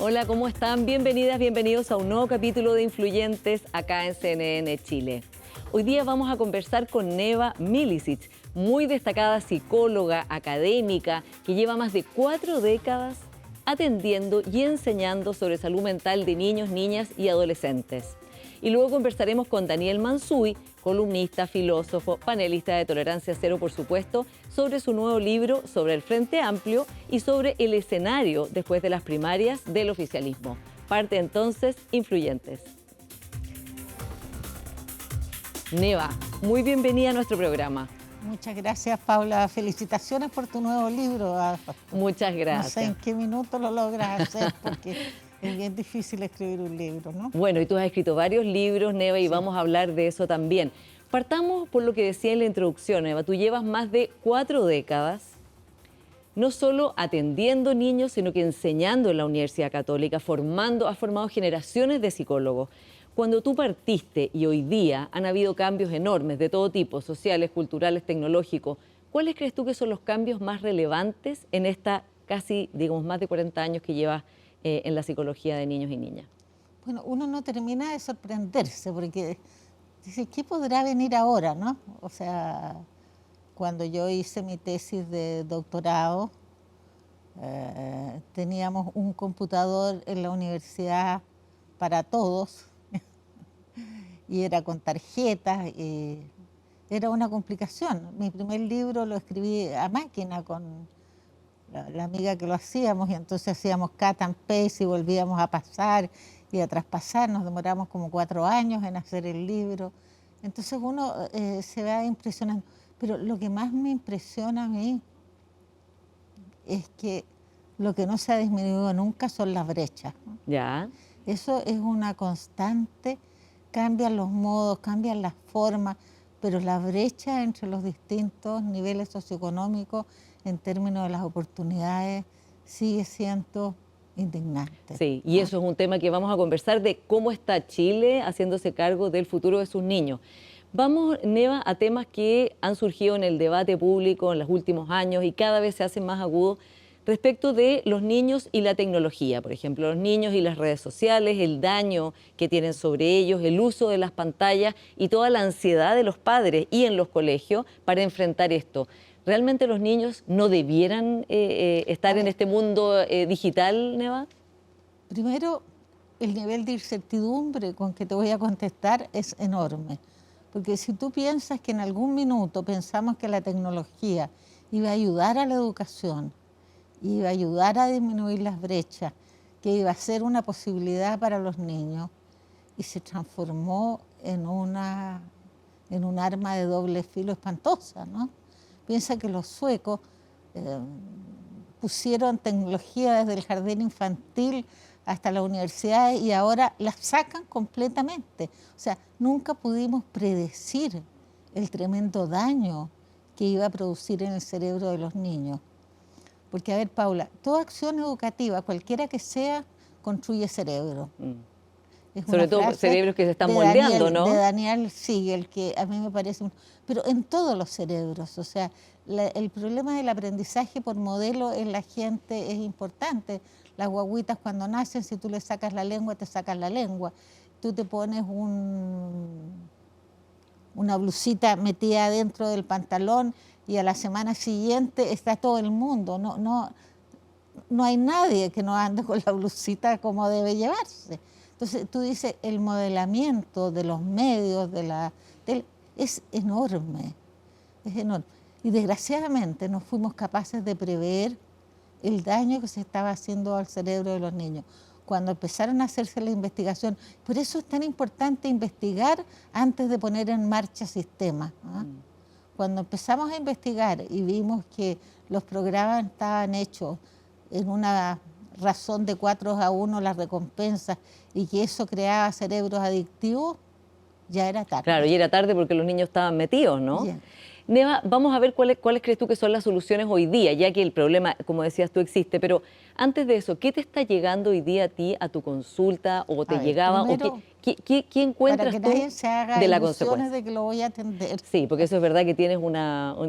Hola, ¿cómo están? Bienvenidas, bienvenidos a un nuevo capítulo de Influyentes acá en CNN Chile. Hoy día vamos a conversar con Neva Milicic, muy destacada psicóloga académica que lleva más de 4 décadas atendiendo y enseñando sobre salud mental de niños, niñas y adolescentes. Y luego conversaremos con Daniel Mansuy, columnista, filósofo, panelista de Tolerancia Cero, por supuesto, sobre su nuevo libro sobre el Frente Amplio y sobre el escenario después de las primarias del oficialismo. Parte entonces Influyentes. Neva, muy bienvenida a nuestro programa. Muchas gracias, Paula. Felicitaciones por tu nuevo libro. Muchas gracias. No sé en qué minuto lo logras hacer, porque es bien difícil escribir un libro, ¿no? Bueno, y tú has escrito varios libros, Neva, y vamos a hablar de eso también. Partamos por lo que decía en la introducción, Neva. Tú llevas más de 4 décadas, no solo atendiendo niños, sino que enseñando en la Universidad Católica, has formado generaciones de psicólogos. Cuando tú partiste y hoy día han habido cambios enormes de todo tipo, sociales, culturales, tecnológicos, ¿cuáles crees tú que son los cambios más relevantes en esta casi, digamos, más de 40 años que llevas en la psicología de niños y niñas? Bueno, uno no termina de sorprenderse porque dice, ¿qué podrá venir ahora, no? O sea, cuando yo hice mi tesis de doctorado, teníamos un computador en la universidad para todos y era con tarjetas y era una complicación. Mi primer libro lo escribí a máquina con la amiga que lo hacíamos, y entonces hacíamos cut and paste y volvíamos a pasar y a traspasar. Nos demoramos como 4 años en hacer el libro. Entonces uno se va impresionando. Pero lo que más me impresiona a mí es que lo que no se ha disminuido nunca son las brechas, ¿no? Ya. Eso es una constante. Cambian los modos, cambian las formas, pero la brecha entre los distintos niveles socioeconómicos en términos de las oportunidades sigue siendo indignante. Sí, y eso es un tema que vamos a conversar, de cómo está Chile haciéndose cargo del futuro de sus niños. Vamos, Neva, a temas que han surgido en el debate público en los últimos años y cada vez se hacen más agudos respecto de los niños y la tecnología. Por ejemplo, los niños y las redes sociales, el daño que tienen sobre ellos, el uso de las pantallas y toda la ansiedad de los padres y en los colegios para enfrentar esto. ¿Realmente los niños no debieran estar en este mundo digital, Neva? Primero, el nivel de incertidumbre con que te voy a contestar es enorme. Porque si tú piensas que en algún minuto pensamos que la tecnología iba a ayudar a la educación, iba a ayudar a disminuir las brechas, que iba a ser una posibilidad para los niños, y se transformó en un arma de doble filo espantosa, ¿no? Piensa que los suecos pusieron tecnología desde el jardín infantil hasta la universidad y ahora la sacan completamente. O sea, nunca pudimos predecir el tremendo daño que iba a producir en el cerebro de los niños. Porque, a ver, Paula, toda acción educativa, cualquiera que sea, construye cerebro. Sobre todo cerebros que se están moldeando, ¿no? De Daniel Siegel, que a mí me parece... Pero en todos los cerebros, o sea, el problema del aprendizaje por modelo en la gente es importante. Las guaguitas cuando nacen, si tú le sacas la lengua, te sacas la lengua. Tú te pones una blusita metida dentro del pantalón y a la semana siguiente está todo el mundo. No hay nadie que no ande con la blusita como debe llevarse. Entonces tú dices, el modelamiento de los medios, es enorme, es enorme. Y desgraciadamente no fuimos capaces de prever el daño que se estaba haciendo al cerebro de los niños. Cuando empezaron a hacerse la investigación, por eso es tan importante investigar antes de poner en marcha sistemas, ¿no? Cuando empezamos a investigar y vimos que los programas estaban hechos en una razón de 4-1 las recompensas y que eso creaba cerebros adictivos, ya era tarde. Claro, y era tarde porque los niños estaban metidos, ¿no? Yeah. Neva, vamos a ver cuáles crees tú que son las soluciones hoy día, ya que el problema, como decías tú, existe. Pero antes de eso, ¿qué te está llegando hoy día a ti, a tu consulta, o te llegaba, primero, o qué encuentras para que tú nadie se haga de la ilusiones consecuencia? de que lo voy a atender? Sí, porque eso es verdad que tienes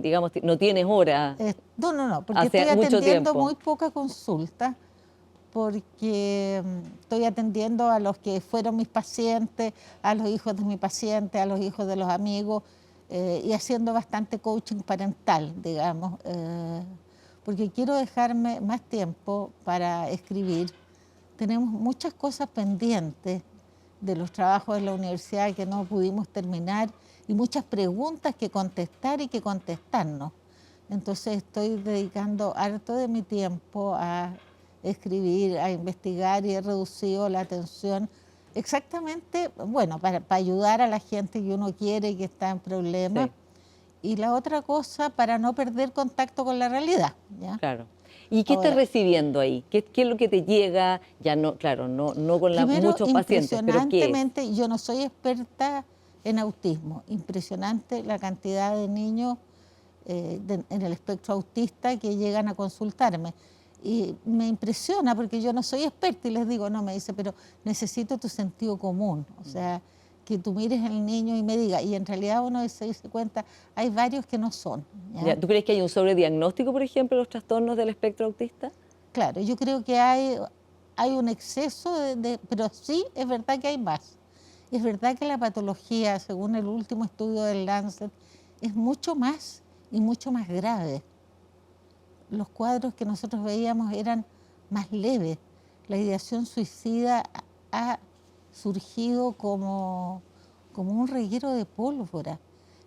digamos, no tienes hora. No, porque Hace estoy mucho atendiendo tiempo. muy poca consulta, porque estoy atendiendo a los que fueron mis pacientes, a los hijos de mis pacientes, a los hijos de los amigos, y haciendo bastante coaching parental, digamos, porque quiero dejarme más tiempo para escribir. Tenemos muchas cosas pendientes de los trabajos de la universidad que no pudimos terminar y muchas preguntas que contestar y que contestarnos. Entonces estoy dedicando harto de mi tiempo a escribir, a investigar, y he reducido la atención exactamente, bueno, para ayudar a la gente que uno quiere y que está en problemas. Sí. Y la otra cosa, para no perder contacto con la realidad, ¿ya? Claro. ¿Y qué estás Ahora, recibiendo ahí? ¿Qué es lo que te llega? Ya no, claro, no con primero, muchos pacientes, pero ¿qué es? impresionantemente, yo no soy experta en autismo, impresionante la cantidad de niños en el espectro autista que llegan a consultarme. Y me impresiona porque yo no soy experta y les digo, no, me dice, pero necesito tu sentido común. O sea, que tú mires al niño y me diga, y en realidad uno se dice cuenta, hay varios que no son, ¿ya? Ya, ¿tú crees que hay un sobrediagnóstico, por ejemplo, de los trastornos del espectro autista? Claro, yo creo que hay un exceso pero sí es verdad que hay más. Es verdad que la patología, según el último estudio del Lancet, es mucho más y mucho más grave. Los cuadros que nosotros veíamos eran más leves. La ideación suicida ha surgido como un reguero de pólvora.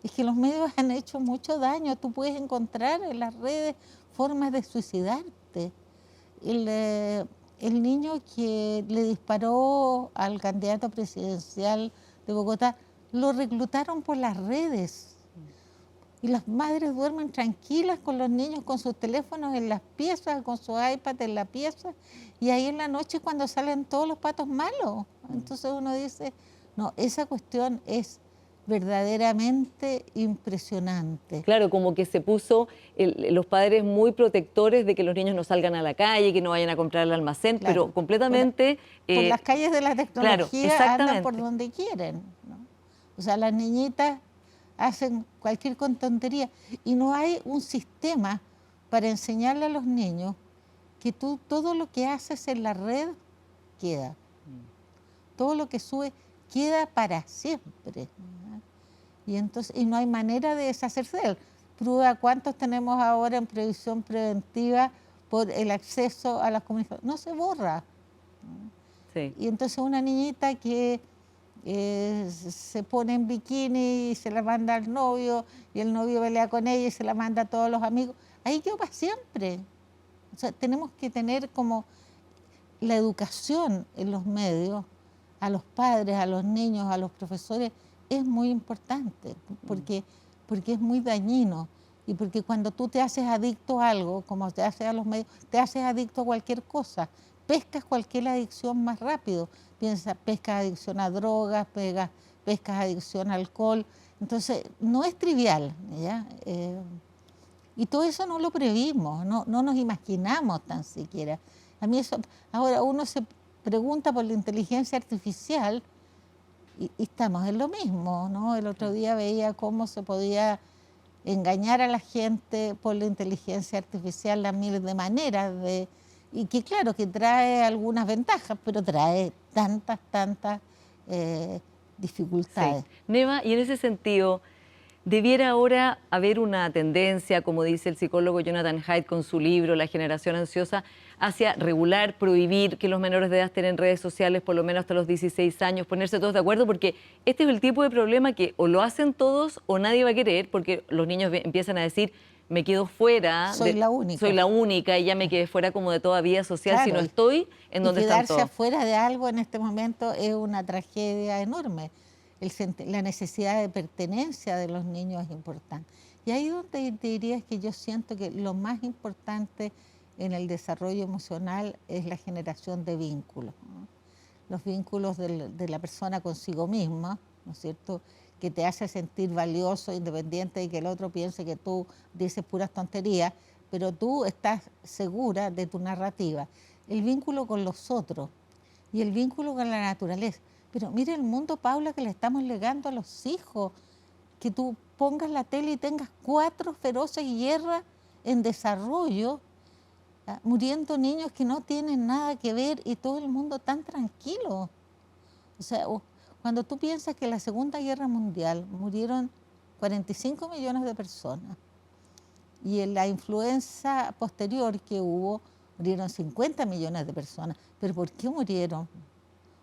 Es que los medios han hecho mucho daño. Tú puedes encontrar en las redes formas de suicidarte. El niño que le disparó al candidato presidencial de Bogotá, lo reclutaron por las redes. Y las madres duermen tranquilas con los niños con sus teléfonos en las piezas, con su iPad en la pieza, y ahí en la noche es cuando salen todos los patos malos. Entonces uno dice, no, esa cuestión es verdaderamente impresionante. Claro, como que se puso los padres muy protectores de que los niños no salgan a la calle, que no vayan a comprar al almacén, Claro, pero completamente... por las calles de la claro, tecnología andan por exactamente. donde quieren, ¿no? O sea, las niñitas hacen cualquier tontería y no hay un sistema para enseñarle a los niños que tú todo lo que haces en la red queda. Todo lo que sube queda para siempre, ¿no? Y entonces no hay manera de deshacerse de él. Prueba cuántos tenemos ahora en previsión preventiva por el acceso a las comunicaciones. No se borra. Sí. Y entonces una niñita que se pone en bikini y se la manda al novio, y el novio pelea con ella y se la manda a todos los amigos, ahí quedó para siempre. O sea, tenemos que tener como la educación en los medios, a los padres, a los niños, a los profesores, es muy importante, porque es muy dañino. Y porque cuando tú te haces adicto a algo, como te haces a los medios, te haces adicto a cualquier cosa. Pescas cualquier adicción más rápido. Piensa, pescas adicción a drogas, pescas adicción a alcohol. Entonces, no es trivial, ¿ya? Y todo eso no lo previmos, no nos imaginamos tan siquiera. A mí eso, ahora uno se pregunta por la inteligencia artificial y estamos en lo mismo, ¿no? El otro día veía cómo se podía engañar a la gente por la inteligencia artificial, las miles de maneras y que claro, que trae algunas ventajas, pero trae tantas dificultades. Sí. Neva, y en ese sentido, ¿debiera ahora haber una tendencia, como dice el psicólogo Jonathan Haidt con su libro La generación ansiosa, hacia regular, prohibir que los menores de edad estén en redes sociales por lo menos hasta los 16 años, ponerse todos de acuerdo? Porque este es el tipo de problema que o lo hacen todos o nadie va a querer, porque los niños empiezan a decir, me quedo fuera, Soy la única. Soy la única y ya me quedé fuera como de toda vida social, Claro, si no estoy en donde están quedarse todos. afuera de algo en este momento es una tragedia enorme. La necesidad de pertenencia de los niños es importante. Y ahí donde te diría que yo siento que lo más importante en el desarrollo emocional es la generación de vínculos, ¿no? Los vínculos de la persona consigo misma, ¿no es cierto?, que te hace sentir valioso, independiente de que el otro piense que tú dices puras tonterías, pero tú estás segura de tu narrativa. El vínculo con los otros y el vínculo con la naturaleza. Pero mira el mundo, Paula, que le estamos legando a los hijos, que tú pongas la tele y tengas 4 feroces hienas en desarrollo muriendo niños que no tienen nada que ver y todo el mundo tan tranquilo. O sea, cuando tú piensas que en la Segunda Guerra Mundial murieron 45 millones de personas y en la influenza posterior que hubo murieron 50 millones de personas. ¿Pero por qué murieron?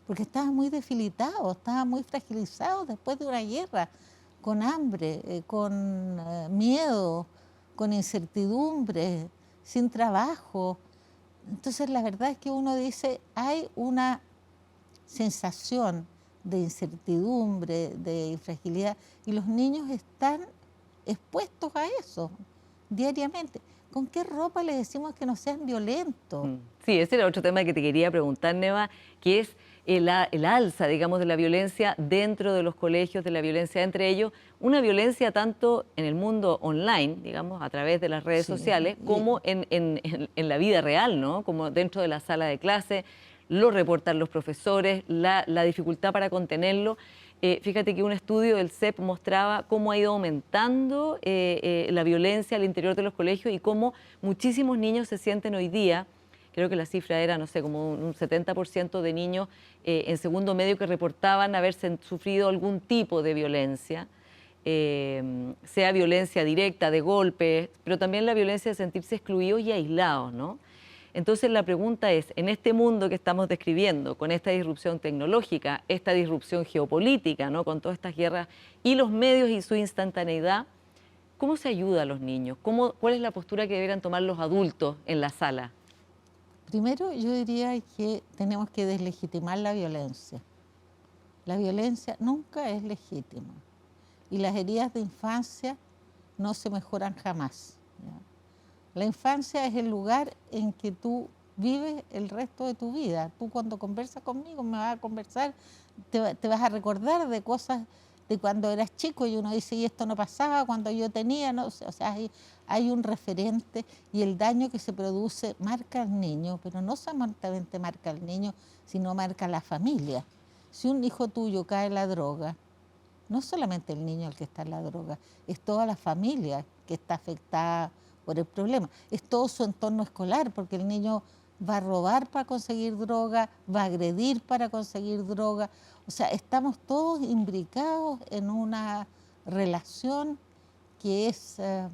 Porque estaban muy debilitados, estaban muy fragilizados después de una guerra, con hambre, con miedo, con incertidumbre, sin trabajo. Entonces la verdad es que uno dice, hay una sensación de incertidumbre, de fragilidad, y los niños están expuestos a eso diariamente. ¿Con qué ropa les decimos que no sean violentos? Sí, ese era otro tema que te quería preguntar, Neva, que es el alza, digamos, de la violencia dentro de los colegios, de la violencia entre ellos, una violencia tanto en el mundo online, digamos, a través de las redes sociales, como en la vida real, ¿no? Como dentro de la sala de clase, lo reportan los profesores, la dificultad para contenerlo. Fíjate que un estudio del CEP mostraba cómo ha ido aumentando la violencia al interior de los colegios y cómo muchísimos niños se sienten hoy día, creo que la cifra era, no sé, como un 70% de niños en segundo medio que reportaban haber sufrido algún tipo de violencia, sea violencia directa, de golpes, pero también la violencia de sentirse excluidos y aislados, ¿no? Entonces la pregunta es, en este mundo que estamos describiendo, con esta disrupción tecnológica, esta disrupción geopolítica, ¿no? Con todas estas guerras y los medios y su instantaneidad, ¿cómo se ayuda a los niños? ¿Cuál es la postura que deberían tomar los adultos en la sala? Primero yo diría que tenemos que deslegitimar la violencia. La violencia nunca es legítima y las heridas de infancia no se mejoran jamás, ¿ya? La infancia es el lugar en que tú vives el resto de tu vida. Tú cuando conversas conmigo me vas a conversar, te vas a recordar de cosas de cuando eras chico y uno dice, y esto no pasaba cuando yo tenía, ¿no? O sea, hay un referente y el daño que se produce marca al niño, pero no solamente marca al niño, sino marca a la familia. Si un hijo tuyo cae en la droga, no solamente el niño el que está en la droga, es toda la familia que está afectada por el problema. Es todo su entorno escolar, porque el niño va a robar para conseguir droga, va a agredir para conseguir droga. O sea, estamos todos imbricados en una relación que es, te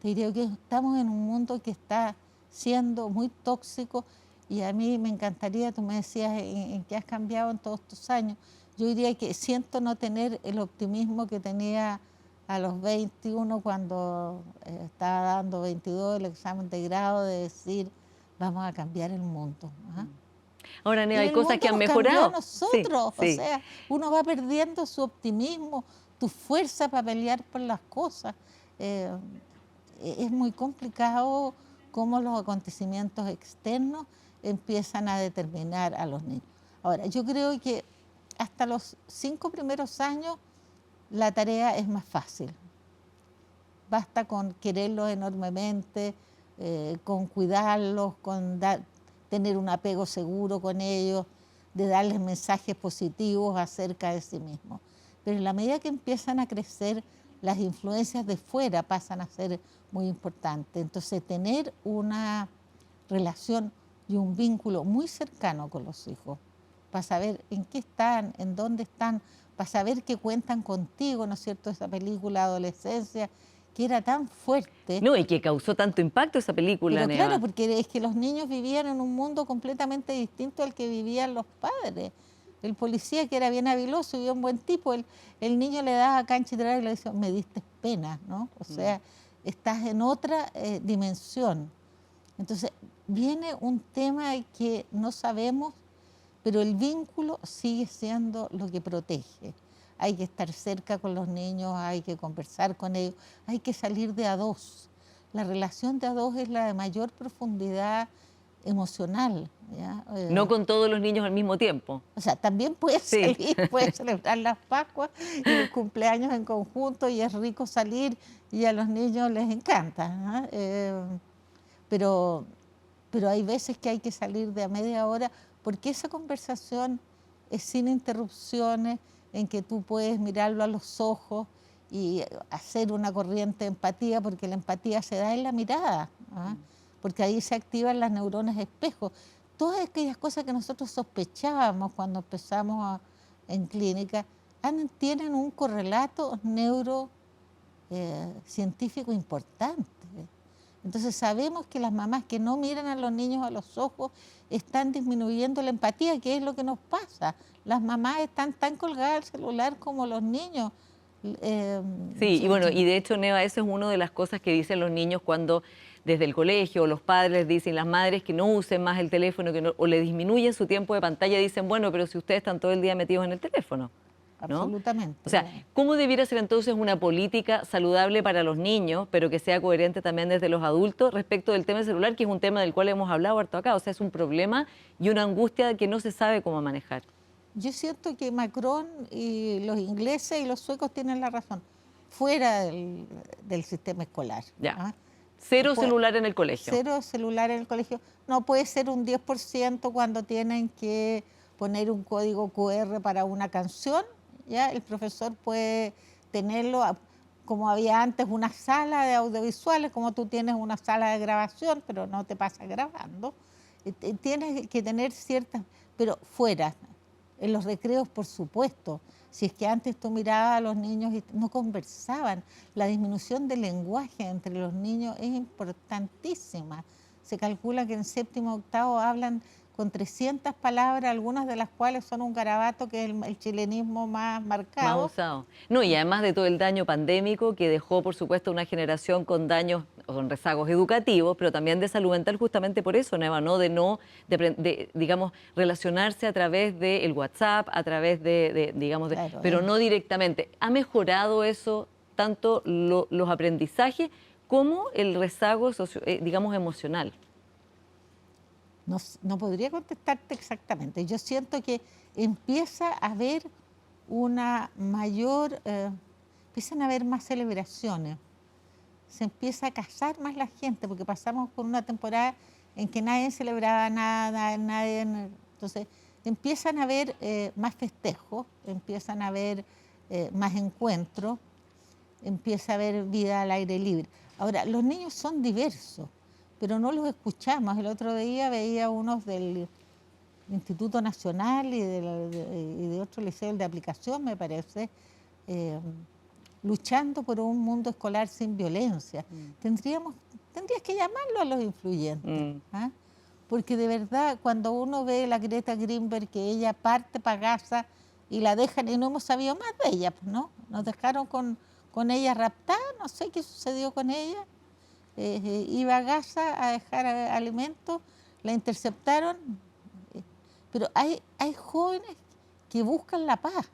diría que estamos en un mundo que está siendo muy tóxico y a mí me encantaría, tú me decías en qué has cambiado en todos estos años. Yo diría que siento no tener el optimismo que tenía a los 21 cuando estaba dando 22 el examen de grado, de decir, vamos a cambiar el mundo. ¿Ah? Ahora, Neva, hay el cosas que han mundo nos cambió mejorado. a nosotros, Sí, o sea, uno va perdiendo su optimismo, tu fuerza para pelear por las cosas. Es muy complicado cómo los acontecimientos externos empiezan a determinar a los niños. Ahora, yo creo que hasta los 5 primeros años la tarea es más fácil. Basta con quererlos enormemente, con cuidarlos, con tener un apego seguro con ellos, de darles mensajes positivos acerca de sí mismos. Pero en la medida que empiezan a crecer, las influencias de fuera pasan a ser muy importantes. Entonces, tener una relación y un vínculo muy cercano con los hijos, para saber en qué están, en dónde están, para saber que cuentan contigo, ¿no es cierto? Esa película Adolescencia, que era tan fuerte. No, y que causó tanto impacto esa película, Pero Neva. claro, porque es que los niños vivían en un mundo completamente distinto al que vivían los padres. El policía, que era bien habiloso y un buen tipo, el niño le daba cancha y trago y le decía, me diste pena, ¿no? O sea, estás en otra dimensión. Entonces, viene un tema que no sabemos, pero el vínculo sigue siendo lo que protege. Hay que estar cerca con los niños, hay que conversar con ellos, hay que salir de a dos. La relación de a dos es la de mayor profundidad emocional, ¿ya? No con todos los niños al mismo tiempo. O sea, también puedes salir, puedes celebrar las Pascuas y los cumpleaños en conjunto y es rico salir y a los niños les encanta, ¿no? Pero hay veces que hay que salir de a media hora porque esa conversación es sin interrupciones, en que tú puedes mirarlo a los ojos y hacer una corriente de empatía, porque la empatía se da en la mirada, ¿ah? porque ahí se activan las neuronas espejo. Todas aquellas cosas que nosotros sospechábamos cuando empezamos en clínica tienen un correlato neurocientífico importante. Entonces sabemos que las mamás que no miran a los niños a los ojos están disminuyendo la empatía, que es lo que nos pasa. Las mamás están tan colgadas al celular como los niños. Sí, y bueno, y de hecho, Neva, eso es una de las cosas que dicen los niños cuando desde el colegio los padres les dicen, las madres que no usen más el teléfono o le disminuyen su tiempo de pantalla, dicen, bueno, pero si ustedes están todo el día metidos en el teléfono, ¿no? Absolutamente. O sea, ¿cómo debiera ser entonces una política saludable para los niños, pero que sea coherente también desde los adultos respecto del tema celular, que es un tema del cual hemos hablado harto acá? O sea, es un problema y una angustia que no se sabe cómo manejar. Yo siento que Macron y los ingleses y los suecos tienen la razón, fuera del sistema escolar. Ya. ¿Ah? Cero celular en el colegio. Cero celular en el colegio. No puede ser un 10% cuando tienen que poner un código QR para una canción. ¿Ya? El profesor puede tenerlo, como había antes una sala de audiovisuales, como tú tienes una sala de grabación, pero no te pasa grabando. Tienes que tener ciertas, pero fuera. En los recreos, por supuesto. Si es que antes tú mirabas a los niños y no conversaban, la disminución del lenguaje entre los niños es importantísima. Se calcula que en séptimo octavo hablan con 300 palabras, algunas de las cuales son un garabato, que es el chilenismo más marcado. Más usado. No, y además de todo el daño pandémico que dejó, por supuesto, una generación con daños, con rezagos educativos, pero también de salud mental, justamente por eso, Neva, ¿no? Digamos, relacionarse a través del WhatsApp, a través digamos, Claro, pero no directamente. ¿Ha mejorado eso tanto los aprendizajes como el rezago, digamos, emocional? No podría contestarte exactamente. Yo siento que empieza a haber una mayor, empiezan a haber más celebraciones, se empieza a casar más la gente, porque pasamos por una temporada en que nadie celebraba nada, entonces empiezan a haber más festejos, empiezan a haber más encuentros, empieza a haber vida al aire libre. Ahora, los niños son diversos, pero no los escuchamos. El otro día veía unos del Instituto Nacional y de otro liceo de aplicación, me parece, luchando por un mundo escolar sin violencia. Tendrías que llamarlo a los influyentes, ¿ah? Porque de verdad, cuando uno ve a la Greta Greenberg, que ella parte para Gaza y la dejan, y no hemos sabido más de ella, ¿no? Nos dejaron con ella raptada, no sé qué sucedió con ella. Iba a Gaza a dejar alimentos, la interceptaron, pero hay jóvenes que buscan la paz,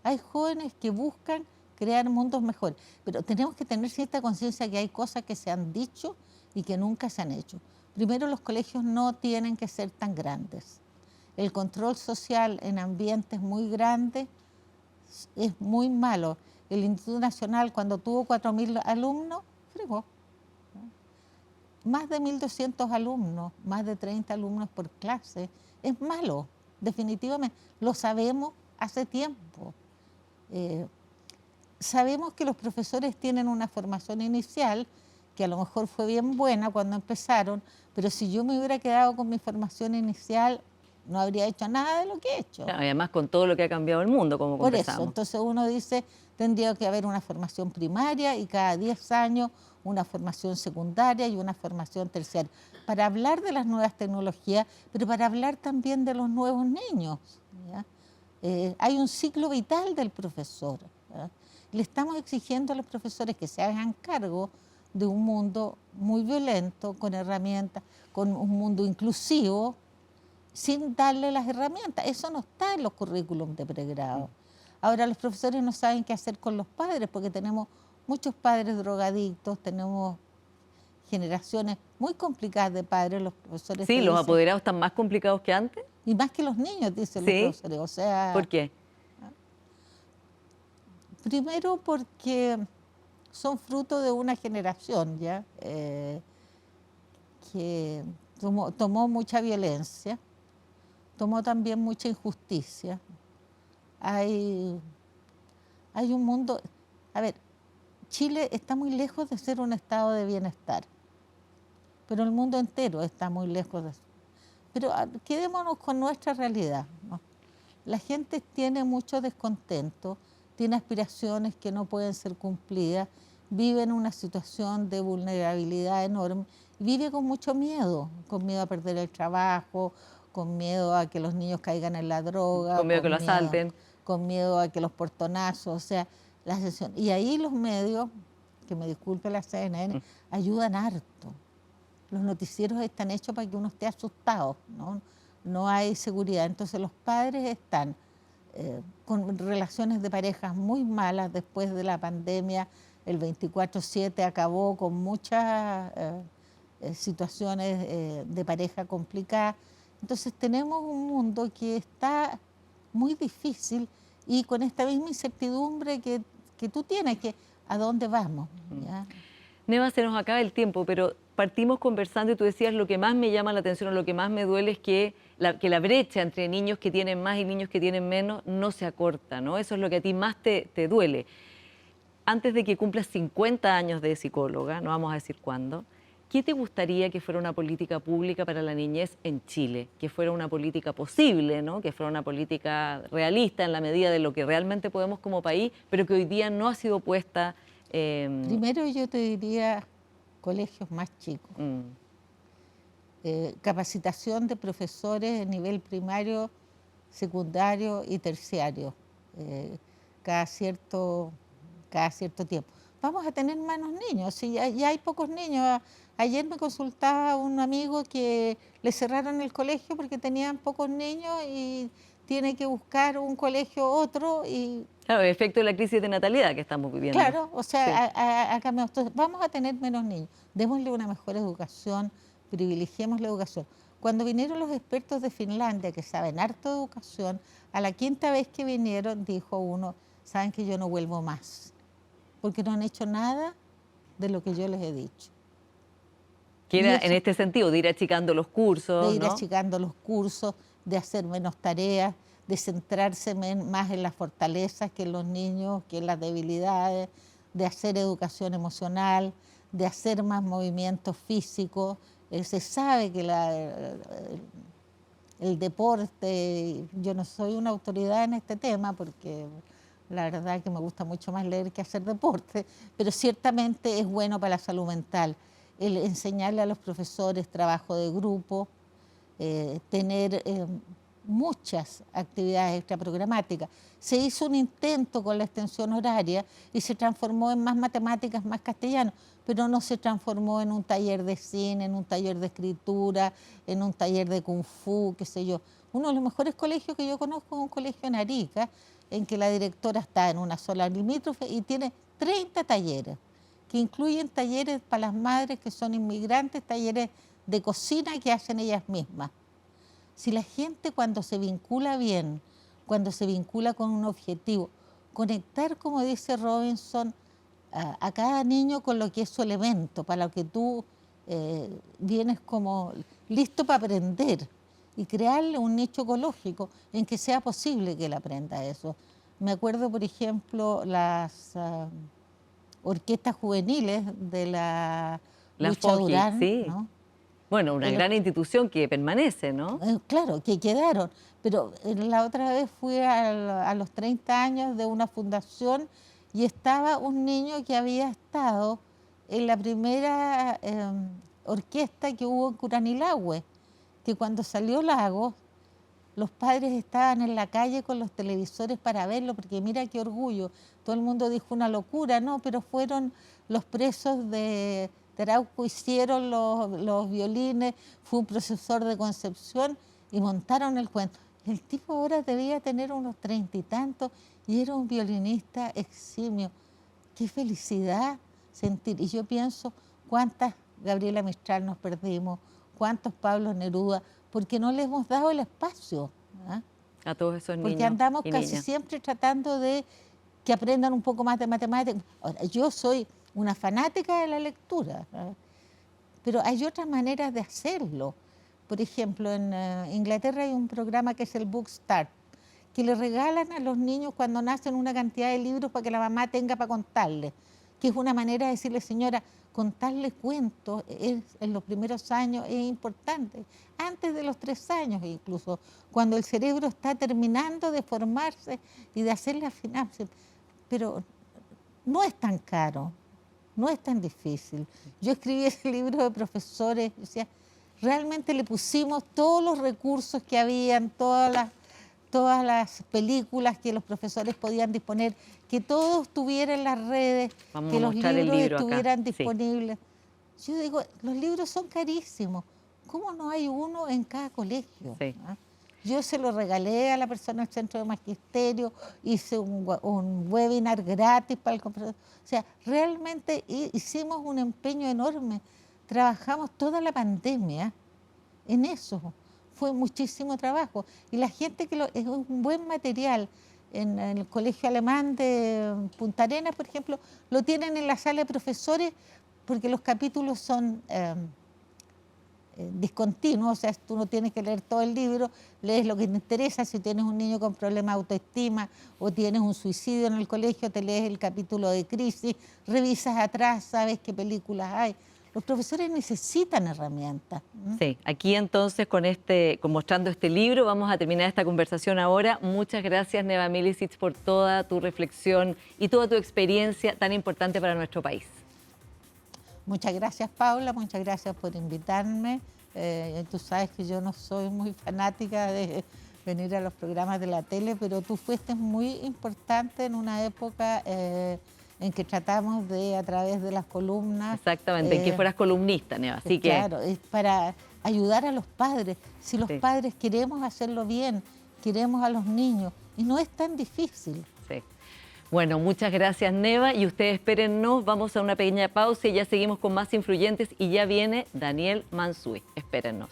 hay jóvenes que buscan crear mundos mejores, pero tenemos que tener cierta conciencia que hay cosas que se han dicho y que nunca se han hecho. Primero, los colegios no tienen que ser tan grandes. El control social en ambientes muy grandes es muy malo. El Instituto Nacional, cuando tuvo 4.000 alumnos, fregó. Más de 1.200 alumnos, más de 30 alumnos por clase, es malo, definitivamente. Lo sabemos hace tiempo. Sabemos que los profesores tienen una formación inicial que a lo mejor fue bien buena cuando empezaron, pero si yo me hubiera quedado con mi formación inicial, no habría hecho nada de lo que he hecho. Claro, además con todo lo que ha cambiado el mundo, como conversamos. Por eso, entonces uno dice, tendría que haber una formación primaria y cada 10 años una formación secundaria y una formación terciaria, para hablar de las nuevas tecnologías, pero para hablar también de los nuevos niños, ¿ya? Hay un ciclo vital del profesor, ¿ya? Le estamos exigiendo a los profesores que se hagan cargo de un mundo muy violento, con herramientas, con un mundo inclusivo, sin darle las herramientas. Eso no está en los currículums de pregrado. Ahora los profesores no saben qué hacer con los padres, porque tenemos muchos padres drogadictos, tenemos generaciones muy complicadas de padres, los profesores. Sí, los apoderados están más complicados que antes. Y más que los niños, dicen los profesores. O sea, ¿por qué? Primero porque son fruto de una generación ya que tomó mucha violencia, tomó también mucha injusticia. Hay un mundo... A ver, Chile está muy lejos de ser un estado de bienestar. pero el mundo entero está muy lejos de eso. Pero quedémonos con nuestra realidad, ¿no? La gente tiene mucho descontento, tiene aspiraciones que no pueden ser cumplidas, vive en una situación de vulnerabilidad enorme, vive con mucho miedo, con miedo a perder el trabajo, con miedo a que los niños caigan en la droga, Con miedo que lo asalten. con miedo a que los portonazos, o sea, la sesión. Y ahí los medios, que me disculpe la CNN, ayudan harto. Los noticieros están hechos para que uno esté asustado, ¿no? No hay seguridad. Entonces los padres están con relaciones de parejas muy malas después de la pandemia. El 24/7 acabó con muchas situaciones de pareja complicadas. Entonces tenemos un mundo que está muy difícil y con esta misma incertidumbre que tú tienes, que ¿a dónde vamos? ¿Ya? Neva, se nos acaba el tiempo, pero partimos conversando y tú decías lo que más me llama la atención o lo que más me duele es que la brecha entre niños que tienen más y niños que tienen menos no se acorta, ¿no? Eso es lo que a ti más te duele. Antes de que cumplas 50 años de psicóloga, no vamos a decir cuándo, ¿qué te gustaría que fuera una política pública para la niñez en Chile? Que fuera una política posible, ¿no? Que fuera una política realista en la medida de lo que realmente podemos como país, pero que hoy día no ha sido puesta. Primero yo te diría colegios más chicos, capacitación de profesores a nivel primario, secundario y terciario, cada cierto tiempo. Vamos a tener menos niños, si ya hay pocos niños. Ayer me consultaba un amigo que le cerraron el colegio porque tenían pocos niños y tiene que buscar un colegio otro y... Claro, el efecto de la crisis de natalidad que estamos viviendo. Claro, o sea, sí. entonces, vamos a tener menos niños. Démosle una mejor educación, privilegiemos la educación. Cuando vinieron los expertos de Finlandia, que saben harto de educación, a la quinta vez que vinieron, dijo uno, saben que yo no vuelvo más, porque no han hecho nada de lo que yo les he dicho. Que era en este sentido, de ir achicando los cursos, de ir ¿no? achicando los cursos, de hacer menos tareas, de centrarse más en las fortalezas que en los niños, que en las debilidades, de hacer educación emocional, de hacer más movimientos físicos. Se sabe que el deporte, yo no soy una autoridad en este tema porque la verdad que me gusta mucho más leer que hacer deporte, pero ciertamente es bueno para la salud mental. El enseñarle a los profesores trabajo de grupo, tener muchas actividades extraprogramáticas. Se hizo un intento con la extensión horaria y se transformó en más matemáticas, más castellano, pero no se transformó en un taller de cine, en un taller de escritura, en un taller de kung fu, qué sé yo. Uno de los mejores colegios que yo conozco es un colegio en Arica, en que la directora está en una sola limítrofe y tiene 30 talleres, que incluyen talleres para las madres que son inmigrantes, talleres de cocina que hacen ellas mismas. Si la gente cuando se vincula bien, cuando se vincula con un objetivo, conectar, como dice Robinson, a cada niño con lo que es su elemento, para lo que tú vienes como listo para aprender y crearle un nicho ecológico en que sea posible que él aprenda eso. Me acuerdo, por ejemplo, las orquestas juveniles de la Lucha FOJI, Durán, sí. ¿no? Bueno, una gran institución que permanece, ¿no? Claro, que quedaron, pero la otra vez fui a los 30 años de una fundación y estaba un niño que había estado en la primera orquesta que hubo en Curanilahue, que cuando salió Lagos, los padres estaban en la calle con los televisores para verlo, porque mira qué orgullo, todo el mundo dijo una locura, no, pero fueron los presos de Arauco, hicieron los violines, fue un profesor de Concepción y montaron el cuento. El tipo ahora debía tener unos 30 y tantos y era un violinista eximio. Qué felicidad sentir. Y yo pienso cuántas Gabriela Mistral nos perdimos, cuántos Pablo Neruda, porque no les hemos dado el espacio. ¿Ah? A todos esos niños. Porque andamos y casi niñas. siempre tratando de que aprendan un poco más de matemáticas. Ahora, yo soy una fanática de la lectura, ¿eh? Pero hay otras maneras de hacerlo. Por ejemplo, en Inglaterra hay un programa que es el Book Start, que le regalan a los niños cuando nacen una cantidad de libros para que la mamá tenga para contarles. que es una manera de decirle, señora, contarle cuentos en los primeros años es importante, antes de los 3 años incluso, cuando el cerebro está terminando de formarse y de hacer las finanzas. Pero no es tan caro, no es tan difícil. Yo escribí ese libro de profesores, o sea, realmente le pusimos todos los recursos que habían, todas las películas que los profesores podían disponer, que todos tuvieran las redes, que los libros estuvieran disponibles. Yo digo, los libros son carísimos. ¿Cómo no hay uno en cada colegio? Sí. ¿Ah? Yo se lo regalé a la persona del Centro de Magisterio, hice un webinar gratis para el comprador. O sea, realmente hicimos un empeño enorme. Trabajamos toda la pandemia en eso. Fue muchísimo trabajo. Y la gente es un buen material. En el Colegio Alemán de Punta Arenas, por ejemplo, lo tienen en la sala de profesores porque los capítulos son discontinuos, o sea, tú no tienes que leer todo el libro, lees lo que te interesa. Si tienes un niño con problemas de autoestima o tienes un suicidio en el colegio, te lees el capítulo de crisis, revisas atrás, sabes qué películas hay. Los profesores necesitan herramientas. Sí, aquí entonces mostrando este libro vamos a terminar esta conversación ahora. Muchas gracias, Neva Milicic, por toda tu reflexión y toda tu experiencia tan importante para nuestro país. Muchas gracias, Paula, muchas gracias por invitarme. Tú sabes que yo no soy muy fanática de venir a los programas de la tele, pero tú fuiste muy importante en una época en que tratamos de, a través de las columnas... Exactamente, en que fueras columnista, Neva. Así que... Claro, es para ayudar a los padres. Si los padres queremos hacerlo bien, queremos a los niños, y no es tan difícil. Sí. Bueno, muchas gracias, Neva, y ustedes espérennos, vamos a una pequeña pausa y ya seguimos con más influyentes y ya viene Daniel Mansuy. Espérennos.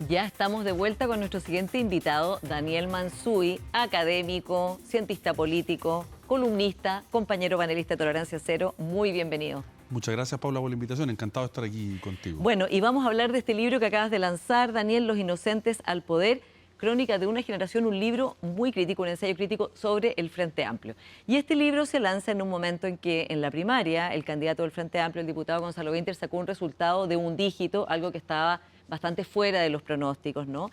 Ya estamos de vuelta con nuestro siguiente invitado, Daniel Mansuy, académico, cientista político, columnista, compañero panelista de Tolerancia Cero. Muy bienvenido. Muchas gracias, Paula, por la invitación. Encantado de estar aquí contigo. Bueno, y vamos a hablar de este libro que acabas de lanzar, Daniel, Los Inocentes al Poder, Crónica de una generación, un libro muy crítico, un ensayo crítico sobre el Frente Amplio. Y este libro se lanza en un momento en que en la primaria el candidato del Frente Amplio, el diputado Gonzalo Winter, sacó un resultado de un dígito, algo que estaba bastante fuera de los pronósticos, ¿no?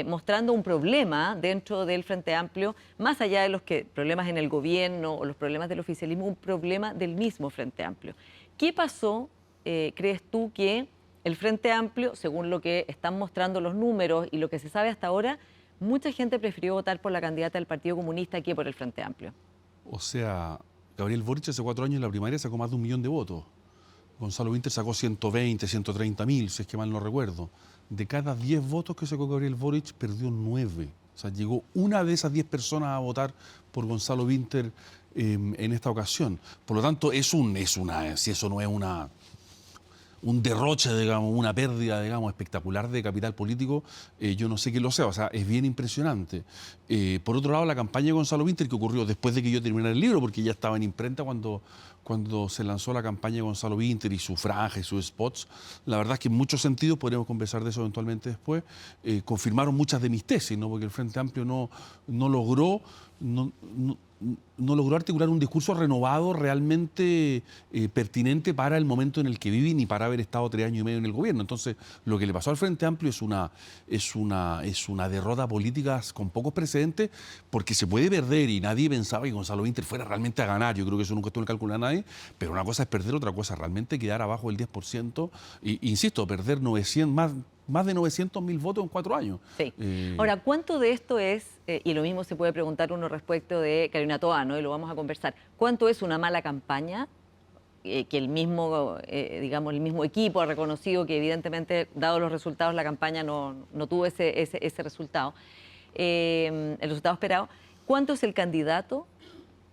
Mostrando un problema dentro del Frente Amplio, más allá de los problemas en el gobierno o los problemas del oficialismo, un problema del mismo Frente Amplio. ¿Qué pasó, crees tú, que el Frente Amplio, según lo que están mostrando los números y lo que se sabe hasta ahora, mucha gente prefirió votar por la candidata del Partido Comunista que por el Frente Amplio? O sea, Gabriel Boric hace 4 años en la primaria sacó más de 1 millón de votos. Gonzalo Winter sacó 120, 130 mil, si es que mal no recuerdo. De cada 10 votos que sacó Gabriel Boric, perdió 9. O sea, llegó una de esas 10 personas a votar por Gonzalo Winter en esta ocasión. Por lo tanto, si eso no es un derroche, digamos, una pérdida, digamos, espectacular de capital político, yo no sé qué lo sea. O sea, es bien impresionante. Por otro lado, la campaña de Gonzalo Winter, que ocurrió después de que yo terminara el libro, porque ya estaba en imprenta cuando se lanzó la campaña de Gonzalo Winter y su franja y sus spots, la verdad es que en muchos sentidos, podríamos conversar de eso eventualmente después, confirmaron muchas de mis tesis, ¿no? Porque el Frente Amplio no logró articular un discurso renovado realmente pertinente para el momento en el que viven y para haber estado 3 años y medio en el gobierno. Entonces, lo que le pasó al Frente Amplio es una derrota política con pocos precedentes, porque se puede perder y nadie pensaba que Gonzalo Winter fuera realmente a ganar. Yo creo que eso nunca estuvo en el cálculo de nadie, pero una cosa es perder, otra cosa es realmente quedar abajo del 10%. Insisto, perder más de 900.000 votos en 4 años. Sí. Ahora, ¿cuánto de esto es, y lo mismo se puede preguntar uno respecto de Carolina Toa, ¿no? Y lo vamos a conversar, ¿cuánto es una mala campaña? Que el mismo equipo ha reconocido que evidentemente, dados los resultados, la campaña no tuvo ese resultado, el resultado esperado. ¿Cuánto es el candidato?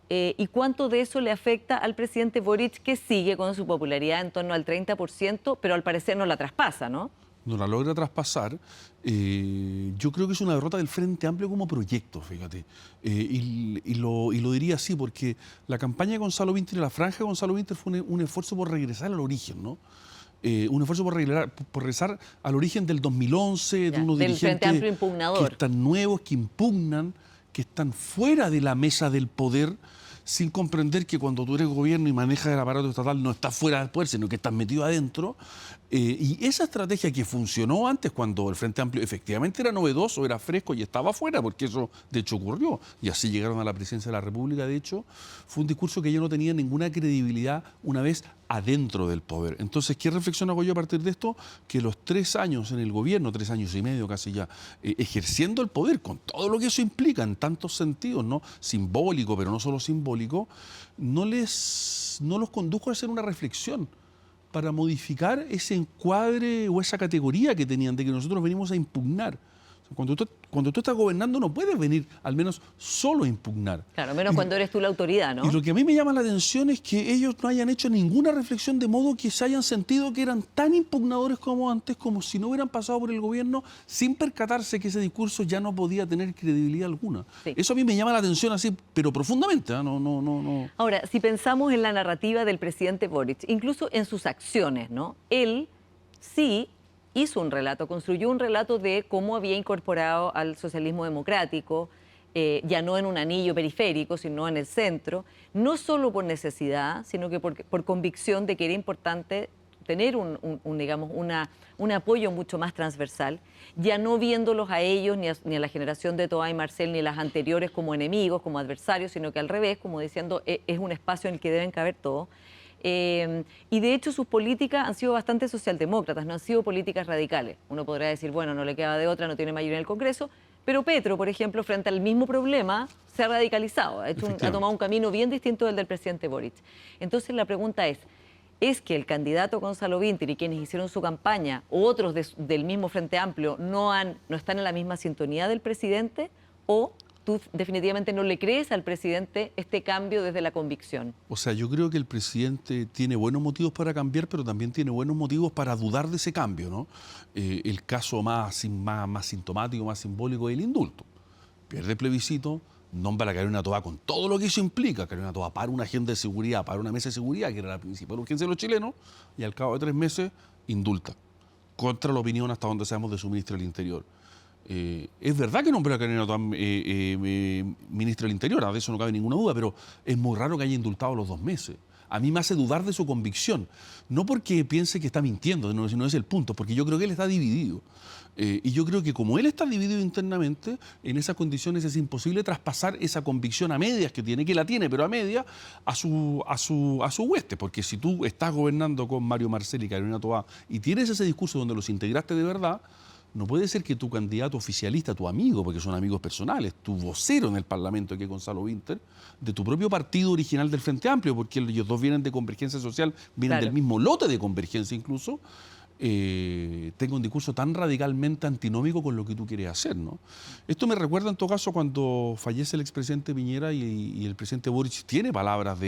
¿Y cuánto de eso le afecta al presidente Boric, que sigue con su popularidad en torno al 30%, pero al parecer no la traspasa, ¿no? no la logra traspasar, yo creo que es una derrota del Frente Amplio como proyecto, fíjate. Y lo diría así, porque la campaña de Gonzalo Vinter y la franja de Gonzalo Vinter fue un esfuerzo por regresar al origen, ¿no? Un esfuerzo por regresar al origen del 2011, de unos del Frente Amplio dirigentes impugnador. que están nuevos, que impugnan, que están fuera de la mesa del poder, sin comprender que cuando tú eres gobierno y manejas el aparato estatal no estás fuera del poder, sino que estás metido adentro. Y esa estrategia que funcionó antes, cuando el Frente Amplio efectivamente era novedoso, era fresco y estaba afuera, porque eso de hecho ocurrió, y así llegaron a la presidencia de la República, de hecho, fue un discurso que ya no tenía ninguna credibilidad una vez adentro del poder. Entonces, ¿qué reflexión hago yo a partir de esto? Que los 3 años en el gobierno, 3 años y medio casi ya, ejerciendo el poder, con todo lo que eso implica en tantos sentidos, ¿no? Simbólico, pero no solo simbólico, no los condujo a hacer una reflexión para modificar ese encuadre o esa categoría que tenían de que nosotros venimos a impugnar. Cuando tú estás gobernando no puedes venir al menos solo a impugnar. Claro, menos cuando eres tú la autoridad, ¿no? Y lo que a mí me llama la atención es que ellos no hayan hecho ninguna reflexión de modo que se hayan sentido que eran tan impugnadores como antes, como si no hubieran pasado por el gobierno sin percatarse que ese discurso ya no podía tener credibilidad alguna. Sí. Eso a mí me llama la atención así, pero profundamente. ¿Eh? No. Ahora, si pensamos en la narrativa del presidente Boric, incluso en sus acciones, ¿no? Él sí hizo un relato, construyó un relato de cómo había incorporado al socialismo democrático, ya no en un anillo periférico, sino en el centro, no solo por necesidad, sino que por convicción de que era importante tener un apoyo mucho más transversal, ya no viéndolos a ellos, ni a la generación de Toá y Marcel, ni las anteriores como enemigos, como adversarios, sino que al revés, como diciendo, es un espacio en el que deben caber todos. Y de hecho sus políticas han sido bastante socialdemócratas, no han sido políticas radicales. Uno podrá decir, bueno, no le queda de otra, no tiene mayoría en el Congreso, pero Petro, por ejemplo, frente al mismo problema, se ha radicalizado, ha tomado un camino bien distinto del presidente Boric. Entonces la pregunta ¿es que el candidato Gonzalo Vinter y quienes hicieron su campaña, o otros del mismo Frente Amplio, no están en la misma sintonía del presidente, o tú definitivamente no le crees al presidente este cambio desde la convicción? O sea, yo creo que el presidente tiene buenos motivos para cambiar, pero también tiene buenos motivos para dudar de ese cambio, ¿no? El caso más sintomático, más simbólico es el indulto. Pierde plebiscito, nombra a Carolina Toá con todo lo que eso implica. Carolina Toá para una agenda de seguridad, para una mesa de seguridad, que era la principal urgencia de los chilenos, y al cabo de 3 meses indulta, contra la opinión hasta donde sabemos de su ministro del Interior. Es verdad que nombró a Carolina Toá ministra del Interior, de eso no cabe ninguna duda, pero es muy raro que haya indultado los 2 meses. A mí me hace dudar de su convicción, no porque piense que está mintiendo, no es el punto, porque yo creo que él está dividido. Y yo creo que como él está dividido internamente, en esas condiciones es imposible traspasar esa convicción a medias que tiene, que la tiene, pero a medias, a su hueste. Porque si tú estás gobernando con Mario Marcel y Carolina Toá y tienes ese discurso donde los integraste de verdad, no puede ser que tu candidato oficialista, tu amigo, porque son amigos personales, tu vocero en el Parlamento, que es Gonzalo Vinter, de tu propio partido original del Frente Amplio, porque ellos dos vienen de Convergencia Social, vienen del mismo lote de Convergencia incluso, tenga un discurso tan radicalmente antinómico con lo que tú quieres hacer, ¿no? Esto me recuerda en todo caso cuando fallece el expresidente Piñera y el presidente Boric tiene palabras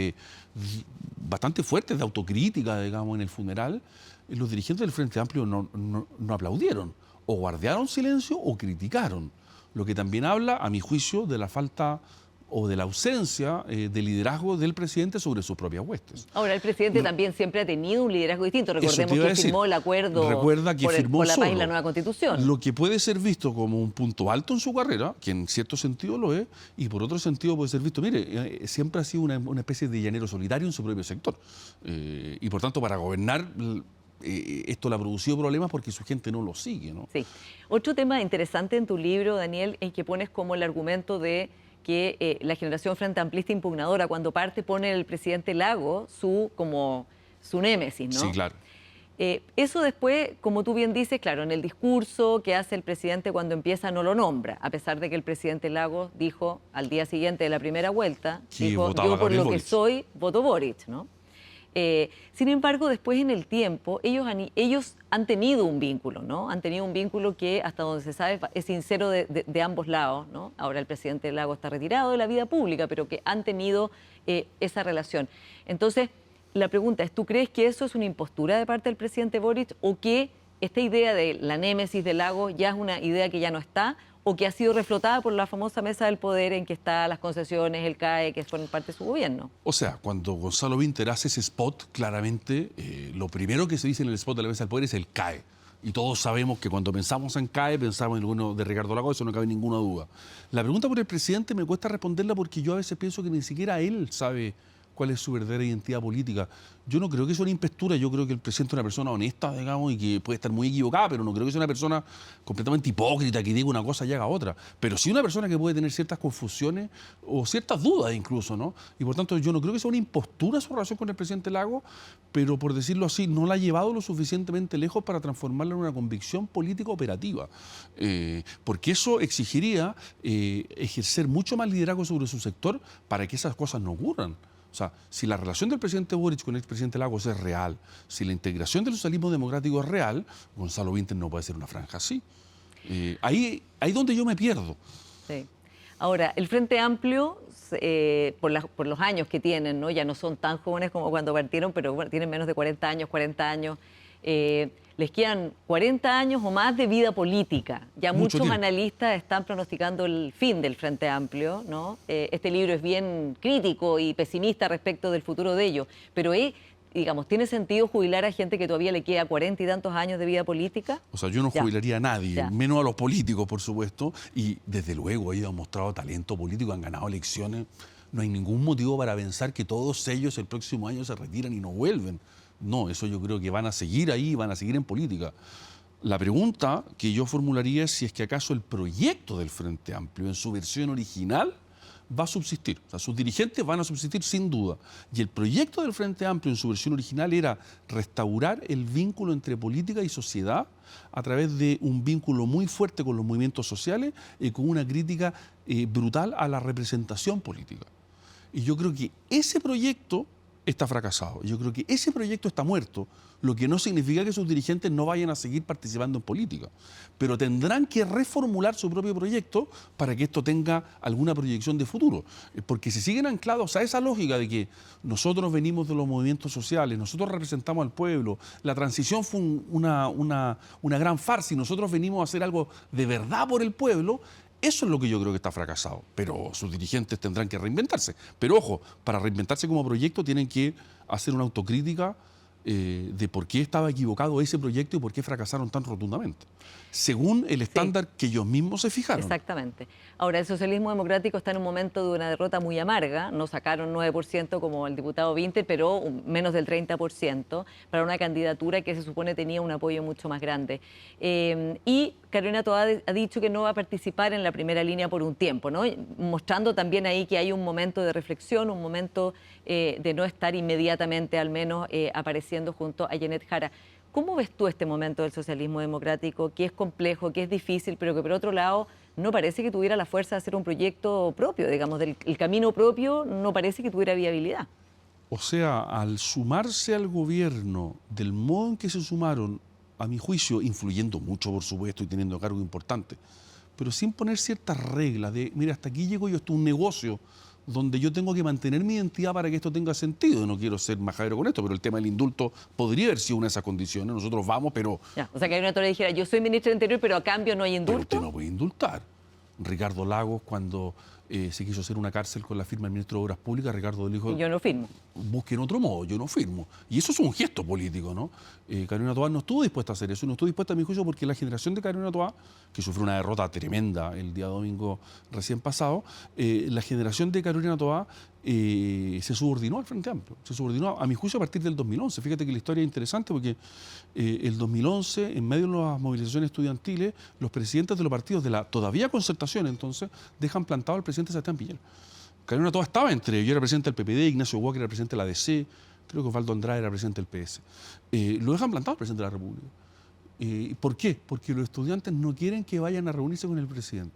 bastante fuertes de autocrítica, digamos, en el funeral. Los dirigentes del Frente Amplio no aplaudieron, o guardaron silencio o criticaron, lo que también habla, a mi juicio, de la falta o de la ausencia de liderazgo del presidente sobre sus propias huestes. Ahora, el presidente también siempre ha tenido un liderazgo distinto. Recordemos que firmó el acuerdo por la paz y la nueva Constitución. Lo que puede ser visto como un punto alto en su carrera, que en cierto sentido lo es, y por otro sentido puede ser visto, mire, siempre ha sido una especie de llanero solitario en su propio sector. Y por tanto, para gobernar, esto le ha producido problemas porque su gente no lo sigue, ¿no? Sí. Otro tema interesante en tu libro, Daniel, es que pones como el argumento de que la generación frente amplista impugnadora, cuando parte, pone el presidente Lagos como su némesis, ¿no? Sí, claro. Eso después, como tú bien dices, claro, en el discurso que hace el presidente cuando empieza no lo nombra, a pesar de que el presidente Lagos dijo al día siguiente de la primera vuelta, dijo, yo por lo que soy, voto Boric, ¿no? Sin embargo, después en el tiempo, ellos han tenido un vínculo, ¿no? Han tenido un vínculo que, hasta donde se sabe, es sincero de ambos lados, ¿no? Ahora el presidente Lagos está retirado de la vida pública, pero que han tenido esa relación. Entonces, la pregunta es, ¿tú crees que eso es una impostura de parte del presidente Boric o que ¿esta idea de la némesis de Lagos ya es una idea que ya no está o que ha sido reflotada por la famosa mesa del poder en que están las concesiones, el CAE, que fueron parte de su gobierno? O sea, cuando Gonzalo Winter hace ese spot, claramente lo primero que se dice en el spot de la mesa del poder es el CAE. Y todos sabemos que cuando pensamos en CAE, pensamos en el gobierno de Ricardo Lagos, eso no cabe ninguna duda. La pregunta por el presidente me cuesta responderla porque yo a veces pienso que ni siquiera él sabe cuál es su verdadera identidad política. Yo no creo que sea una impostura, yo creo que el presidente es una persona honesta, digamos, y que puede estar muy equivocada, pero no creo que sea una persona completamente hipócrita que diga una cosa y haga otra. Pero sí una persona que puede tener ciertas confusiones o ciertas dudas incluso, ¿no? Y por tanto yo no creo que sea una impostura su relación con el presidente Lagos, pero por decirlo así, no la ha llevado lo suficientemente lejos para transformarla en una convicción política operativa. Porque eso exigiría ejercer mucho más liderazgo sobre su sector para que esas cosas no ocurran. O sea, si la relación del presidente Boric con el expresidente Lagos es real, si la integración del socialismo democrático es real, Gonzalo Winter no puede ser una franja así. Ahí donde yo me pierdo. Sí. Ahora, el Frente Amplio, por los años que tienen, ¿no? Ya no son tan jóvenes como cuando partieron, pero bueno, tienen menos de 40 años, les quedan 40 años o más de vida política. Ya muchos analistas están pronosticando el fin del Frente Amplio, ¿no? Este libro es bien crítico y pesimista respecto del futuro de ellos, pero digamos, ¿tiene sentido jubilar a gente que todavía le queda 40 y tantos años de vida política? O sea, yo no jubilaría a nadie, menos a los políticos, por supuesto, y desde luego ellos han mostrado talento político, han ganado elecciones. No hay ningún motivo para pensar que todos ellos el próximo año se retiran y no vuelven. No, eso yo creo que van a seguir ahí, van a seguir en política. La pregunta que yo formularía es si es que acaso el proyecto del Frente Amplio en su versión original va a subsistir. O sea, sus dirigentes van a subsistir sin duda. Y el proyecto del Frente Amplio en su versión original era restaurar el vínculo entre política y sociedad a través de un vínculo muy fuerte con los movimientos sociales y con una crítica brutal a la representación política. Y yo creo que ese proyecto está fracasado. Yo creo que ese proyecto está muerto, lo que no significa que sus dirigentes no vayan a seguir participando en política. Pero tendrán que reformular su propio proyecto para que esto tenga alguna proyección de futuro. Porque si siguen anclados a esa lógica de que nosotros venimos de los movimientos sociales, nosotros representamos al pueblo, la transición fue una gran farsa y nosotros venimos a hacer algo de verdad por el pueblo, eso es lo que yo creo que está fracasado, pero sus dirigentes tendrán que reinventarse. Pero ojo, para reinventarse como proyecto tienen que hacer una autocrítica de por qué estaba equivocado ese proyecto y por qué fracasaron tan rotundamente, según el estándar que ellos mismos se fijaron. Exactamente. Ahora, el socialismo democrático está en un momento de una derrota muy amarga. No sacaron 9% como el diputado Winter, pero menos del 30% para una candidatura que se supone tenía un apoyo mucho más grande. Y Carolina Toá ha dicho que no va a participar en la primera línea por un tiempo, ¿no? Mostrando también ahí que hay un momento de reflexión, un momento de no estar inmediatamente, al menos, apareciendo junto a Janet Jara. ¿Cómo ves tú este momento del socialismo democrático, que es complejo, que es difícil, pero que por otro lado no parece que tuviera la fuerza de hacer un proyecto propio, digamos, el camino propio no parece que tuviera viabilidad? O sea, al sumarse al gobierno del modo en que se sumaron, a mi juicio, influyendo mucho, por supuesto, y teniendo cargo importante, pero sin poner ciertas reglas de, mira, hasta aquí llego yo, esto es un negocio donde yo tengo que mantener mi identidad para que esto tenga sentido. No quiero ser majadero con esto, pero el tema del indulto podría haber sido una de esas condiciones. Nosotros vamos, pero... Ya, o sea, que hay una torre dijera, yo soy ministro del Interior, pero a cambio no hay indulto. Pero usted no puede indultar. Ricardo Lagos, cuando se quiso hacer una cárcel con la firma del ministro de Obras Públicas, Ricardo le dijo... Yo no firmo. Busquen otro modo, yo no firmo. Y eso es un gesto político, ¿no? Carolina Toá no estuvo dispuesta a hacer eso, no estuvo dispuesta, a mi juicio, porque la generación de Carolina Toá, que sufrió una derrota tremenda el día domingo recién pasado, la generación de Carolina Toá se subordinó al Frente Amplio. Se subordinó, a mi juicio, a partir del 2011. Fíjate que la historia es interesante porque el 2011, en medio de las movilizaciones estudiantiles, los presidentes de los partidos de la todavía concertación, entonces, dejan plantado al presidente Sebastián Piñera. Carolina Toá estaba entre ellos, yo era presidente del PPD, Ignacio Walker era presidente de la ADC, creo que Osvaldo Andrade era presidente del PS. Lo dejan plantado al presidente de la República. ¿Por qué? Porque los estudiantes no quieren que vayan a reunirse con el presidente.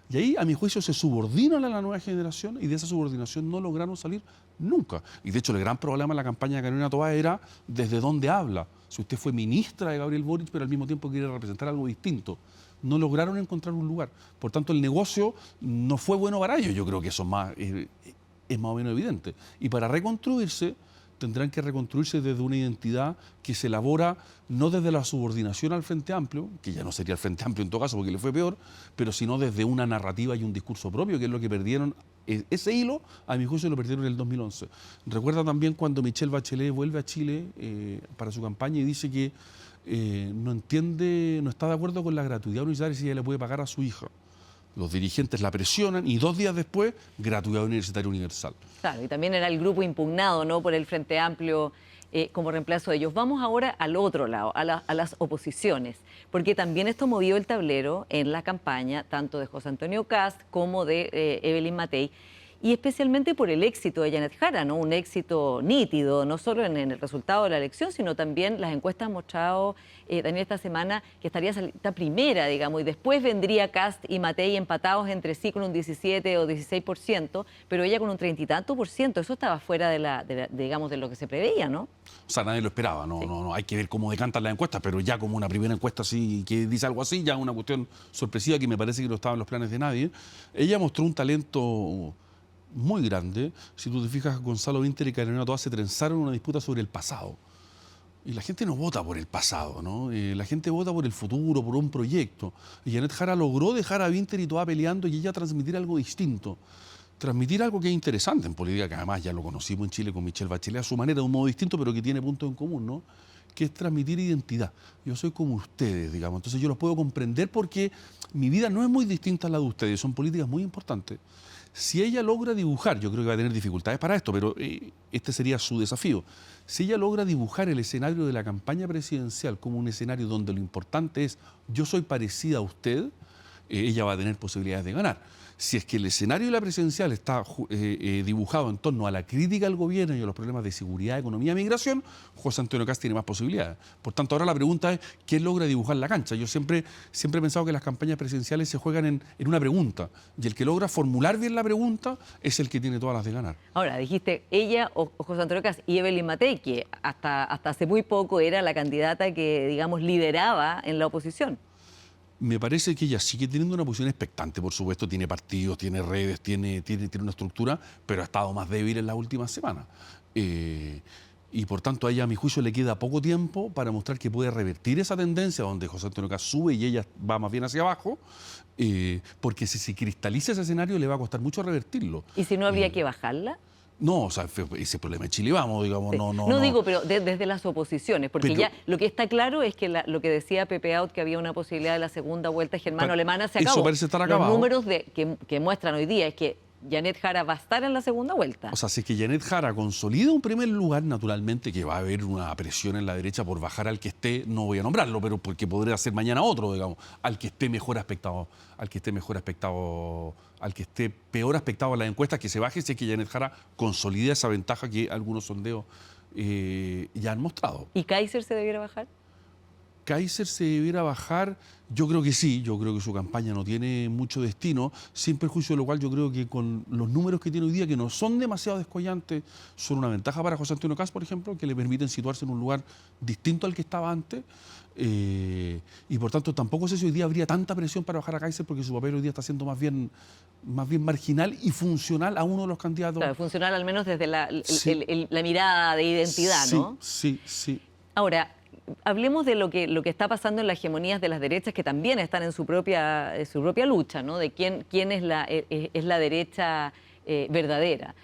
Y ahí, a mi juicio, se subordinan a la nueva generación y de esa subordinación no lograron salir nunca. Y de hecho, el gran problema en la campaña de Carolina Toá era desde dónde habla. Si usted fue ministra de Gabriel Boric, pero al mismo tiempo quiere representar algo distinto. No lograron encontrar un lugar. Por tanto, el negocio no fue bueno para ellos. Yo creo que eso es más o menos evidente. Y para reconstruirse, tendrán que reconstruirse desde una identidad que se elabora no desde la subordinación al Frente Amplio, que ya no sería el Frente Amplio en todo caso porque le fue peor, pero sino desde una narrativa y un discurso propio, que es lo que perdieron. Ese hilo, a mi juicio, lo perdieron en el 2011. Recuerda también cuando Michelle Bachelet vuelve a Chile para su campaña y dice que no entiende, no está de acuerdo con la gratuidad universitaria si ella le puede pagar a su hija. Los dirigentes la presionan y 2 días después, gratuidad universitaria universal. Claro, y también era el grupo impugnado, ¿no?, por el Frente Amplio como reemplazo de ellos. Vamos ahora al otro lado, a las oposiciones, porque también esto movió el tablero en la campaña, tanto de José Antonio Kast como de Evelyn Matei, y especialmente por el éxito de Janet Jara, ¿no? Un éxito nítido, no solo en el resultado de la elección, sino también las encuestas han mostrado, Daniel, esta semana que estaría esta primera, digamos, y después vendría Kast y Matei empatados entre sí con un 17 o 16%, pero ella con un 30 y tanto por ciento. Eso estaba fuera digamos, de lo que se preveía, ¿no? O sea, nadie lo esperaba, no, Sí. no, hay que ver cómo decantan las encuestas, pero ya como una primera encuesta así que dice algo así, ya una cuestión sorpresiva que me parece que no estaba en los planes de nadie. Ella mostró un talento muy grande. Si tú te fijas, Gonzalo Vinter y Carolina Toá se trenzaron una disputa sobre el pasado. Y la gente no vota por el pasado, ¿no? La gente vota por el futuro, por un proyecto. Y Janet Jara logró dejar a Vinter y Toá peleando y ella transmitir algo distinto. Transmitir algo que es interesante en política, que además ya lo conocimos en Chile con Michelle Bachelet a su manera, de un modo distinto, pero que tiene puntos en común, ¿no? Que es transmitir identidad. Yo soy como ustedes, digamos. Entonces yo los puedo comprender porque mi vida no es muy distinta a la de ustedes. Son políticas muy importantes. Si ella logra dibujar, yo creo que va a tener dificultades para esto, pero este sería su desafío. Si ella logra dibujar el escenario de la campaña presidencial como un escenario donde lo importante es yo soy parecida a usted, ella va a tener posibilidades de ganar. Si es que el escenario de la presidencial está dibujado en torno a la crítica al gobierno y a los problemas de seguridad, economía y migración, José Antonio Kast tiene más posibilidades. Por tanto, ahora la pregunta es, ¿quién logra dibujar la cancha? Yo siempre he pensado que las campañas presidenciales se juegan en una pregunta, y el que logra formular bien la pregunta es el que tiene todas las de ganar. Ahora, dijiste ella o José Antonio Kast y Evelyn Matei, que hasta hace muy poco era la candidata que, digamos, lideraba en la oposición. Me parece que ella sigue teniendo una posición expectante, por supuesto, tiene partidos, tiene redes, tiene una estructura, pero ha estado más débil en las últimas semanas. Y por tanto a ella, a mi juicio, le queda poco tiempo para mostrar que puede revertir esa tendencia donde José Antonio Kast sube y ella va más bien hacia abajo, porque si se cristaliza ese escenario le va a costar mucho revertirlo. ¿Y si no habría que bajarla? No, o sea, ese problema de Chile vamos, digamos, Sí. no. Digo, pero desde las oposiciones, porque Pero- ya lo que está claro es que lo que decía Pepe Out, que había una posibilidad de la segunda vuelta germano-alemana, se Eso acabó. parece estar Los acabado. números que muestran hoy día es que Janet Jara va a estar en la segunda vuelta. O sea, si es que Janet Jara consolida un primer lugar, naturalmente que va a haber una presión en la derecha por bajar al que esté, no voy a nombrarlo, pero porque podría ser mañana otro, digamos, al que esté mejor aspectado, al que esté peor aspectado en las encuestas, que se baje si es que Janet Jara consolida esa ventaja que algunos sondeos ya han mostrado. ¿Y Kaiser se debiera bajar? Kaiser se debiera bajar, yo creo que sí, yo creo que su campaña no tiene mucho destino, sin perjuicio de lo cual yo creo que con los números que tiene hoy día, que no son demasiado descollantes, son una ventaja para José Antonio Kast, por ejemplo, que le permiten situarse en un lugar distinto al que estaba antes, y por tanto tampoco sé si hoy día habría tanta presión para bajar a Kaiser, porque su papel hoy día está siendo más bien marginal y funcional a uno de los candidatos. Claro, funcional al menos desde la Sí. la mirada de identidad, ¿no? Sí. Ahora, hablemos de lo que está pasando en las hegemonías de las derechas, que también están en su propia lucha, ¿no? De quién es la derecha verdadera.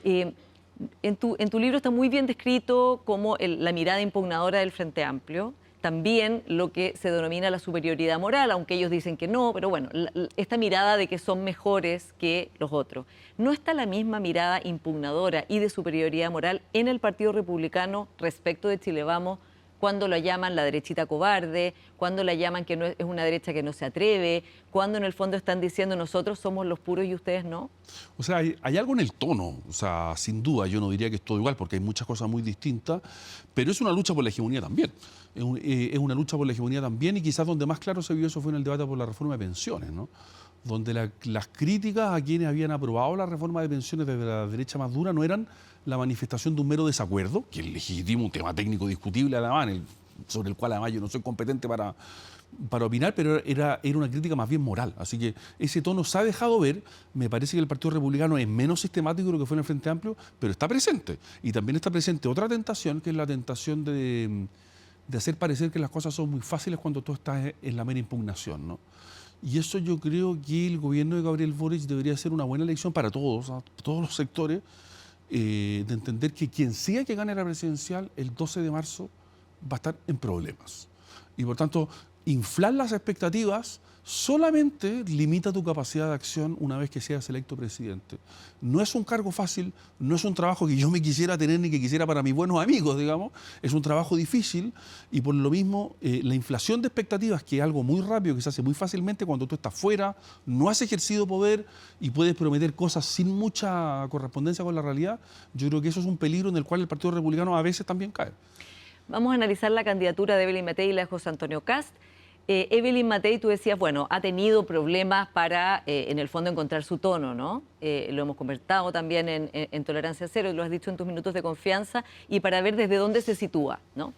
En tu libro está muy bien descrito como la mirada impugnadora del Frente Amplio, también lo que se denomina la superioridad moral, aunque ellos dicen que no, pero bueno, esta mirada de que son mejores que los otros. ¿No está la misma mirada impugnadora y de superioridad moral en el Partido Republicano respecto de Chile Vamos, cuando la llaman la derechita cobarde, cuando la llaman que no es una derecha que no se atreve, cuando en el fondo están diciendo nosotros somos los puros y ustedes no? O sea, hay algo en el tono, o sea, sin duda, yo no diría que es todo igual, porque hay muchas cosas muy distintas, pero es una lucha por la hegemonía también. Es una lucha por la hegemonía también, y quizás donde más claro se vio eso fue en el debate por la reforma de pensiones, ¿no? Donde las críticas a quienes habían aprobado la reforma de pensiones desde la derecha más dura no eran la manifestación de un mero desacuerdo, que es legítimo, un tema técnico discutible además, sobre el cual además yo no soy competente para opinar, pero era una crítica más bien moral. Así que ese tono se ha dejado ver. Me parece que el Partido Republicano es menos sistemático de lo que fue en el Frente Amplio, pero está presente. Y también está presente otra tentación, que es la tentación de hacer parecer que las cosas son muy fáciles cuando tú estás en la mera impugnación, ¿no? Y eso yo creo que el gobierno de Gabriel Boric debería ser una buena lección para todos, a todos los sectores, de entender que quien sea que gane la presidencial el 12 de marzo va a estar en problemas. Y por tanto, inflar las expectativas solamente limita tu capacidad de acción una vez que seas electo presidente. No es un cargo fácil, no es un trabajo que yo me quisiera tener ni que quisiera para mis buenos amigos, digamos. Es un trabajo difícil y por lo mismo la inflación de expectativas, que es algo muy rápido, que se hace muy fácilmente cuando tú estás fuera, no has ejercido poder y puedes prometer cosas sin mucha correspondencia con la realidad, yo creo que eso es un peligro en el cual el Partido Republicano a veces también cae. Vamos a analizar la candidatura de Evelyn Matei y la de José Antonio Kast. Evelyn Matei, tú decías, bueno, ha tenido problemas para, en el fondo, encontrar su tono, ¿no? Lo hemos conversado también en Tolerancia Cero, y lo has dicho en tus minutos de confianza, y para ver desde dónde se sitúa, ¿no?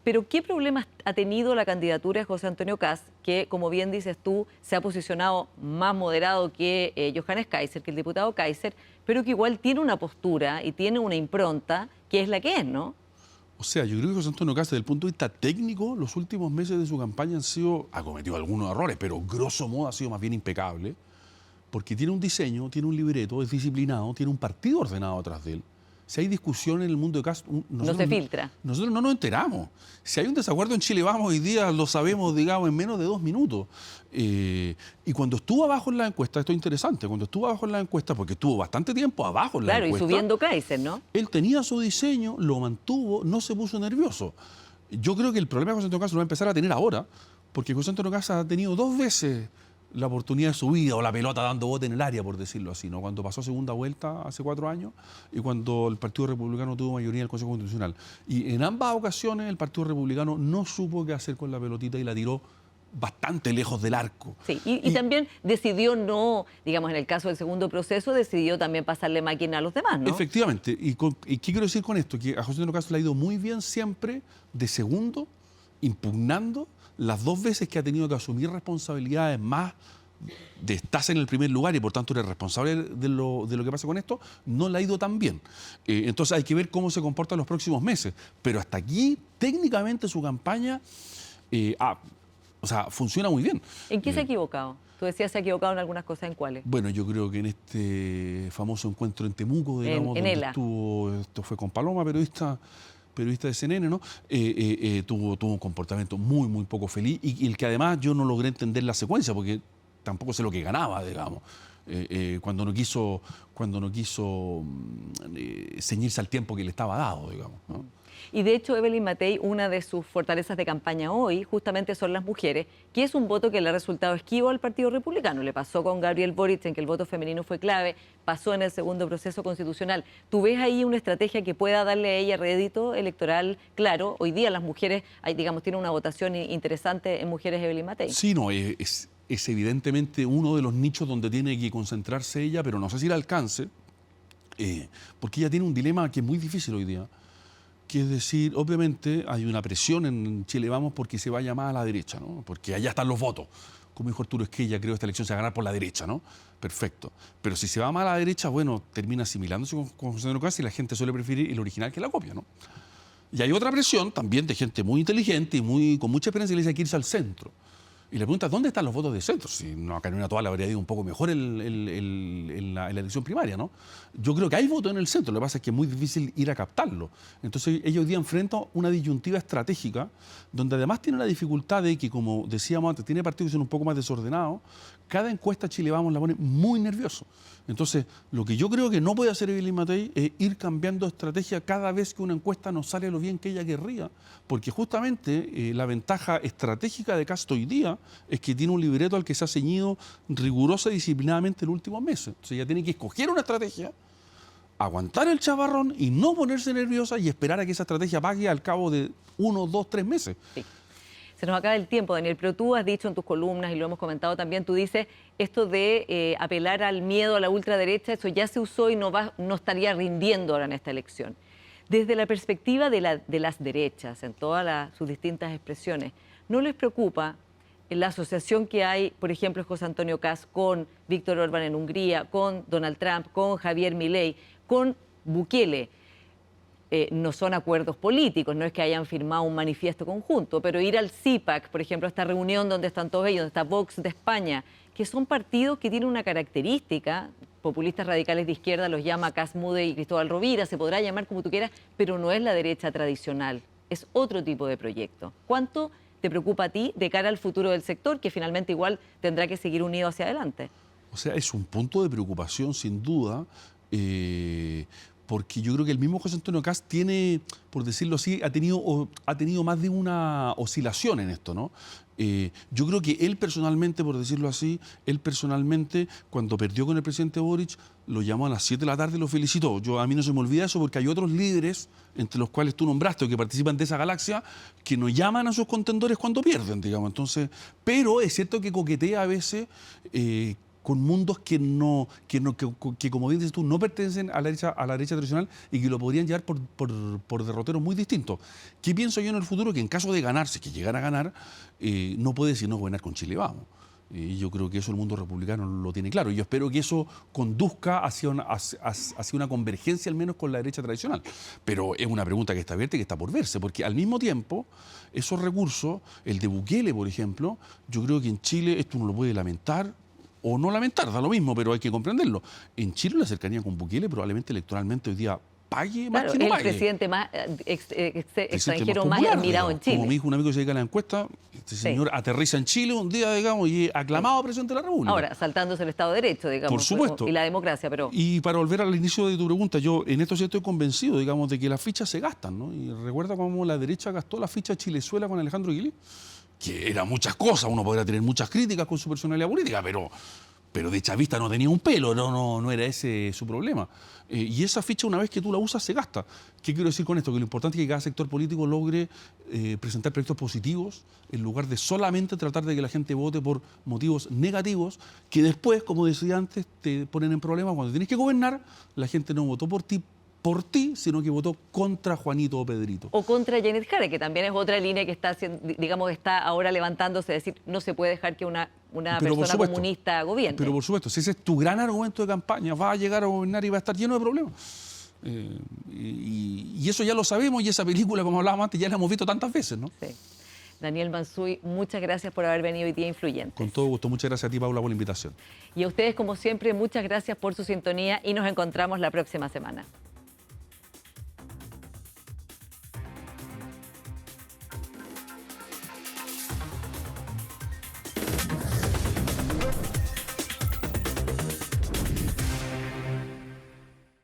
Pero, ¿qué problemas ha tenido la candidatura de José Antonio Kast, que, como bien dices tú, se ha posicionado más moderado que Johannes Kaiser, que el diputado Kaiser, pero que igual tiene una postura y tiene una impronta que es la que es, ¿no? O sea, yo creo que José Antonio Kast, desde el punto de vista técnico, los últimos meses de su campaña ha cometido algunos errores, pero grosso modo ha sido más bien impecable, porque tiene un diseño, tiene un libreto, es disciplinado, tiene un partido ordenado atrás de él. Si hay discusión en el mundo de Kast, no se filtra. Nosotros no nos enteramos. Si hay un desacuerdo en Chile Vamos hoy día, lo sabemos, digamos, en menos de 2 minutos. Y cuando estuvo abajo en la encuesta, esto es interesante, cuando estuvo abajo en la encuesta, porque estuvo bastante tiempo abajo en la encuesta. Claro, y subiendo Kaiser, ¿no? Él tenía su diseño, lo mantuvo, no se puso nervioso. Yo creo que el problema de José Antonio Kast lo va a empezar a tener ahora, porque José Antonio Kast ha tenido 2 veces la oportunidad de su vida, o la pelota dando bote en el área, por decirlo así, ¿no? Cuando pasó segunda vuelta hace 4 años y cuando el Partido Republicano tuvo mayoría en el Consejo Constitucional. Y en ambas ocasiones el Partido Republicano no supo qué hacer con la pelotita y la tiró bastante lejos del arco. Sí, y también decidió no, digamos, en el caso del segundo proceso, decidió también pasarle máquina a los demás, ¿no? Efectivamente. ¿Y qué quiero decir con esto? Que a José Antonio Kast le ha ido muy bien siempre de segundo, impugnando las 2 veces que ha tenido que asumir responsabilidades más de estás en el primer lugar y por tanto eres responsable de lo que pasa con esto, no le ha ido tan bien. Entonces hay que ver cómo se comporta en los próximos meses. Pero hasta aquí, técnicamente, su campaña funciona muy bien. ¿En qué se ha equivocado? Tú decías se ha equivocado en algunas cosas, ¿en cuáles? Bueno, yo creo que en este famoso encuentro en Temuco, digamos, en donde ELA. esto fue con Paloma, periodista de CNN, ¿no? Tuvo un comportamiento muy, muy poco feliz y el que además yo no logré entender la secuencia porque tampoco sé lo que ganaba, digamos. Cuando no quiso ceñirse al tiempo que le estaba dado, digamos, ¿no? Y de hecho, Evelyn Matei, una de sus fortalezas de campaña hoy, justamente son las mujeres, que es un voto que le ha resultado esquivo al Partido Republicano. Le pasó con Gabriel Boric, en que el voto femenino fue clave, pasó en el segundo proceso constitucional. ¿Tú ves ahí una estrategia que pueda darle a ella rédito electoral? Claro, hoy día las mujeres, digamos, tienen una votación interesante en mujeres Evelyn Matei. Sí, no, es evidentemente uno de los nichos donde tiene que concentrarse ella, pero no sé si le alcance, porque ella tiene un dilema que es muy difícil hoy día, que es decir, obviamente hay una presión en Chile Vamos porque se vaya más a la derecha, ¿no? Porque allá están los votos. Como dijo Arturo Esquella, creo que esta elección se va a ganar por la derecha, ¿no? Perfecto. Pero si se va más a la derecha, bueno, termina asimilándose con José Antonio Kast y la gente suele preferir el original que la copia, ¿no? Y hay otra presión también de gente muy inteligente y con mucha experiencia que le dice que irse al centro. Y le pregunta, ¿dónde están los votos de centro? Si no, a Carolina Toá le habría ido un poco mejor en la elección primaria, ¿no? Yo creo que hay votos en el centro, lo que pasa es que es muy difícil ir a captarlo. Entonces, ellos hoy día enfrentan una disyuntiva estratégica, donde además tiene la dificultad de que, como decíamos antes, tiene partidos que son un poco más desordenados. Cada encuesta Chile Vamos la pone muy nervioso. Entonces, lo que yo creo que no puede hacer Evelyn Matei es ir cambiando estrategia cada vez que una encuesta no sale lo bien que ella querría, porque justamente la ventaja estratégica de Kast hoy día es que tiene un libreto al que se ha ceñido rigurosa y disciplinadamente en los últimos meses. Entonces, ella tiene que escoger una estrategia, aguantar el chaparrón y no ponerse nerviosa y esperar a que esa estrategia pague al cabo de 1, 2, 3 meses. Sí. Se nos acaba el tiempo, Daniel, pero tú has dicho en tus columnas, y lo hemos comentado también, tú dices esto de apelar al miedo a la ultraderecha, eso ya se usó y no estaría rindiendo ahora en esta elección. Desde la perspectiva de las derechas, en todas sus distintas expresiones, ¿no les preocupa la asociación que hay, por ejemplo, José Antonio Kast con Víctor Orbán en Hungría, con Donald Trump, con Javier Milei, con Bukele? No son acuerdos políticos, no es que hayan firmado un manifiesto conjunto, pero ir al CIPAC, por ejemplo, a esta reunión donde están todos ellos, donde está Vox de España, que son partidos que tienen una característica, populistas radicales de izquierda los llama Kast, Moody y Cristóbal Rovira, se podrá llamar como tú quieras, pero no es la derecha tradicional, es otro tipo de proyecto. ¿Cuánto te preocupa a ti de cara al futuro del sector, que finalmente igual tendrá que seguir unido hacia adelante? O sea, es un punto de preocupación sin duda, porque yo creo que el mismo José Antonio Kast tiene, por decirlo así, ha tenido más de una oscilación en esto, ¿no? Yo creo que él personalmente, por decirlo así, cuando perdió con el presidente Boric, lo llamó a las 7 de la tarde y lo felicitó. A mí no se me olvida eso porque hay otros líderes, entre los cuales tú nombraste o que participan de esa galaxia, que no llaman a sus contendores cuando pierden, digamos. Entonces, pero es cierto que coquetea a veces con mundos que como bien dices tú, no pertenecen a la derecha tradicional y que lo podrían llevar por derroteros muy distintos. ¿Qué pienso yo en el futuro? Que en caso de ganarse, que llegara a ganar, no puede sino gobernar con Chile Vamos. Y yo creo que eso el mundo republicano lo tiene claro. Y yo espero que eso conduzca hacia una convergencia al menos con la derecha tradicional. Pero es una pregunta que está abierta y que está por verse, porque al mismo tiempo, esos recursos, el de Bukele, por ejemplo, yo creo que en Chile esto uno lo puede lamentar, o no lamentar, da lo mismo, pero hay que comprenderlo. En Chile la cercanía con Bukele probablemente electoralmente hoy día pague más que no pague. El presidente más extranjero más popular, admirado en Chile. Como me dijo un amigo que se dedica a la encuesta, este señor aterriza en Chile un día, digamos, y es aclamado presidente de la República. Ahora, saltándose el Estado de Derecho, digamos. Por supuesto. Y la democracia, pero... Y para volver al inicio de tu pregunta, yo en esto sí estoy convencido, digamos, de que las fichas se gastan, ¿no? Y recuerda cómo la derecha gastó la ficha Chilezuela con Alejandro Guilí, que era muchas cosas, uno podría tener muchas críticas con su personalidad política, pero de chavista no tenía un pelo, no era ese su problema. Y esa ficha, una vez que tú la usas, se gasta. ¿Qué quiero decir con esto? Que lo importante es que cada sector político logre presentar proyectos positivos en lugar de solamente tratar de que la gente vote por motivos negativos que después, como decía antes, te ponen en problemas. Cuando tienes que gobernar, la gente no votó por ti, sino que votó contra Juanito o Pedrito. O contra Janet Jara, que también es otra línea que está, digamos, está ahora levantándose, es decir, no se puede dejar que una persona comunista gobierne. Pero por supuesto, si ese es tu gran argumento de campaña, va a llegar a gobernar y va a estar lleno de problemas. Y eso ya lo sabemos, y esa película, como hablábamos antes, ya la hemos visto tantas veces, ¿no? Sí. Daniel Mansuy, muchas gracias por haber venido hoy día Influyentes. Con todo gusto. Muchas gracias a ti, Paula, por la invitación. Y a ustedes, como siempre, muchas gracias por su sintonía y nos encontramos la próxima semana.